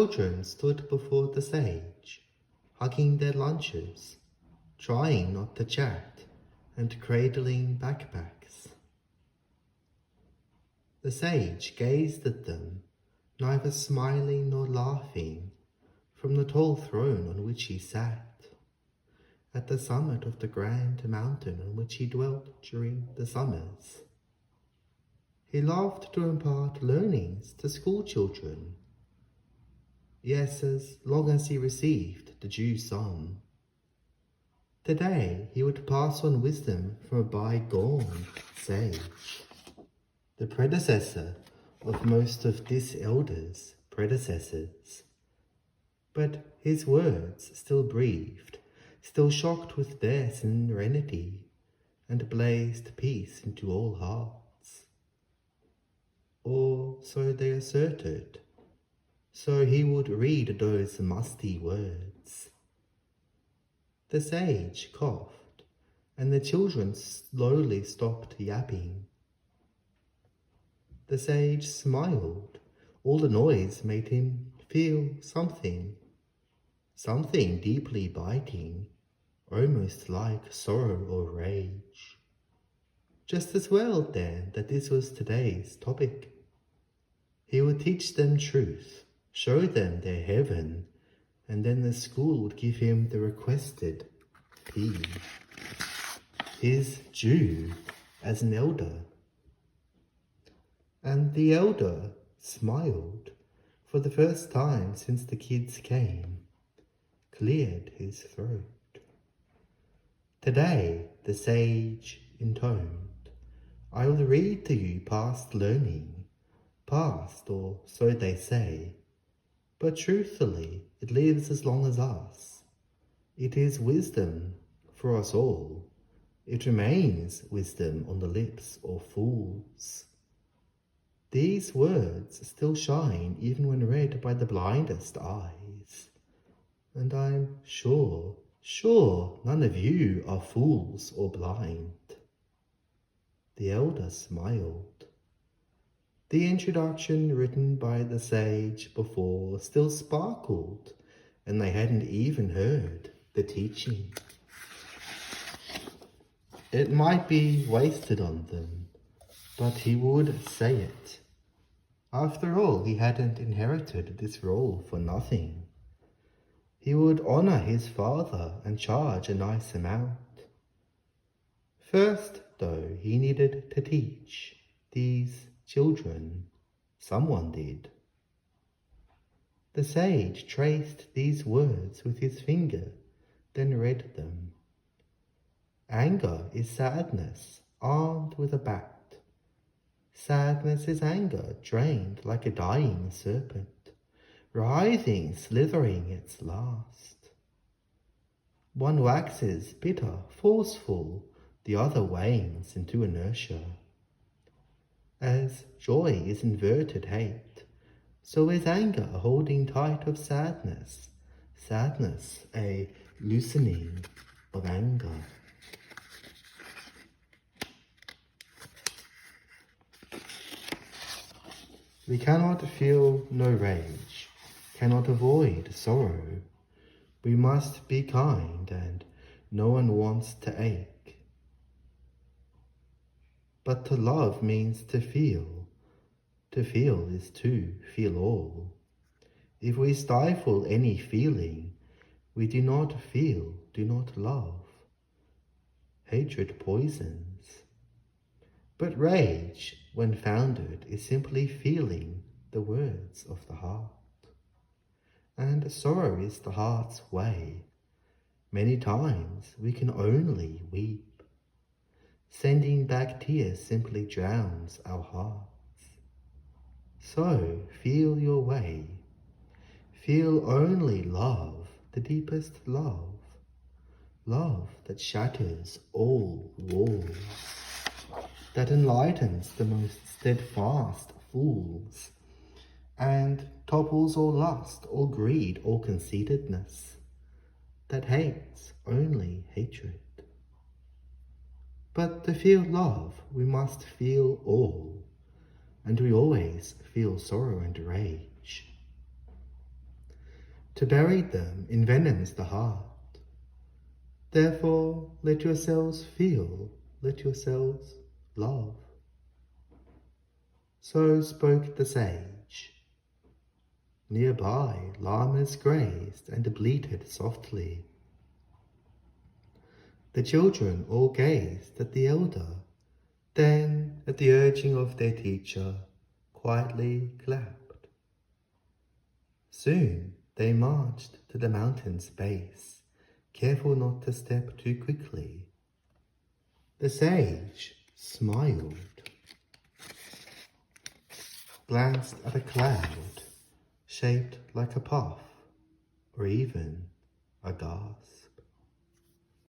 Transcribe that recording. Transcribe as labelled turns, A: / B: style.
A: Children stood before the sage, hugging their lunches, trying not to chat, and cradling backpacks. The sage gazed at them, neither smiling nor laughing, from the tall throne on which he sat, at the summit of the grand mountain on which he dwelt during the summers. He loved to impart learnings to school children. Yes, as long as he received the due sum. Today he would pass on wisdom from a bygone sage, the predecessor of most of this elder's predecessors. But his words still breathed, still shocked with their serenity, and blazed peace into all hearts. Or so they asserted. So he would read those musty words. The sage coughed, and the children slowly stopped yapping. The sage smiled. All the noise made him feel something deeply biting, almost like sorrow or rage. Just as well, then, that this was today's topic. He would teach them truth, show them their heaven, and then the school would give him the requested fee, his due as an elder. And the elder smiled for the first time since the kids came, cleared his throat. Today the sage intoned, "I will read to you past learning, past, or so they say. But truthfully, it lives as long as us. It is wisdom for us all. It remains wisdom on the lips of fools." These words still shine even when read by the blindest eyes. And I'm sure none of you are fools or blind. The elder smiled. The introduction written by the sage before still sparkled, and they hadn't even heard the teaching. It might be wasted on them, but he would say it. After all, he hadn't inherited this role for nothing. He would honor his father and charge a nice amount. First, though, he needed to teach these children. Someone did. The sage traced these words with his finger, then read them. Anger is sadness, armed with a bat. Sadness is anger, drained like a dying serpent, writhing, slithering its last. One waxes bitter, forceful, the other wanes into inertia. As joy is inverted hate, so is anger a holding tight of sadness, sadness a loosening of anger. We cannot feel no rage, cannot avoid sorrow. We must be kind, and no one wants to ache. But to love means to feel. To feel is to feel all. If we stifle any feeling, we do not feel, do not love. Hatred poisons. But rage, when founded, is simply feeling the words of the heart. And sorrow is the heart's way. Many times we can only weep. Sending back tears simply drowns our hearts. So feel your way. Feel only love, the deepest love. Love that shatters all walls. That enlightens the most steadfast fools. And topples all lust, all greed, all conceitedness. That hates only hatred. But to feel love, we must feel all, and we always feel sorrow and rage. To bury them envenoms the heart. Therefore, let yourselves feel, let yourselves love. So spoke the sage. Nearby, llamas grazed and bleated softly. The children all gazed at the elder, then, at the urging of their teacher, quietly clapped. Soon they marched to the mountain's base, careful not to step too quickly. The sage smiled, glanced at a cloud shaped like a puff, or even a gas.